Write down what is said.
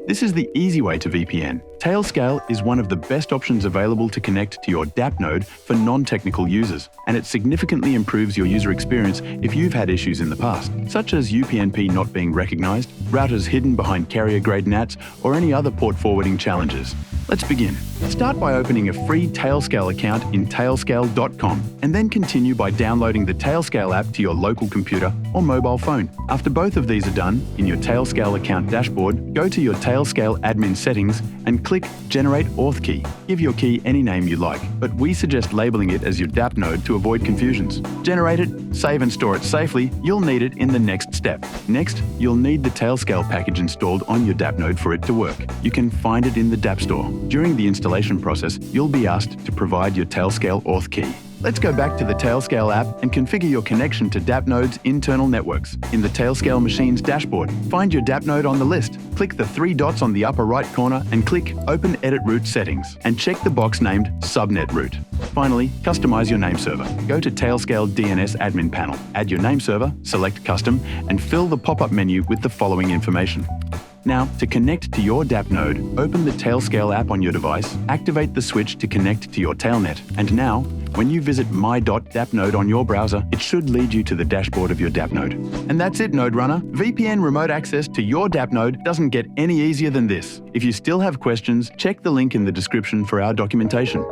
This is the easy way to VPN. Tailscale is one of the best options available to connect to your Dappnode for non-technical users, and it significantly improves your user experience if you've had issues in the past, such as UPnP not being recognized, routers hidden behind carrier-grade NATs, or any other port forwarding challenges. Let's begin. Start by opening a free Tailscale account in tailscale.com, and then continue by downloading the Tailscale app to your local computer or mobile phone. After both of these are done, in your Tailscale account dashboard, go to your Tailscale admin settings and click Generate Auth Key. Give your key any name you like, but we suggest labeling it as your Dappnode to avoid confusions. Generate it, save and store it safely. You'll need it in the next step. Next, you'll need the Tailscale package installed on your Dappnode for it to work. You can find it in the Dapp Store. During the installation process, you'll be asked to provide your Tailscale auth key. Let's go back to the Tailscale app and configure your connection to Dappnode's internal networks. In the Tailscale machine's dashboard, find your Dappnode on the list. Click the three dots on the upper right corner and click Open Edit Route Settings, and check the box named Subnet Route. Finally, customize your name server. Go to Tailscale DNS Admin Panel, add your name server, select Custom, and fill the pop-up menu with the following information. Now, to connect to your Dappnode, open the Tailscale app on your device, activate the switch to connect to your Tailnet, and now, when you visit my.dappnode on your browser, it should lead you to the dashboard of your Dappnode. And that's it, Node Runner. VPN remote access to your Dappnode doesn't get any easier than this. If you still have questions, check the link in the description for our documentation.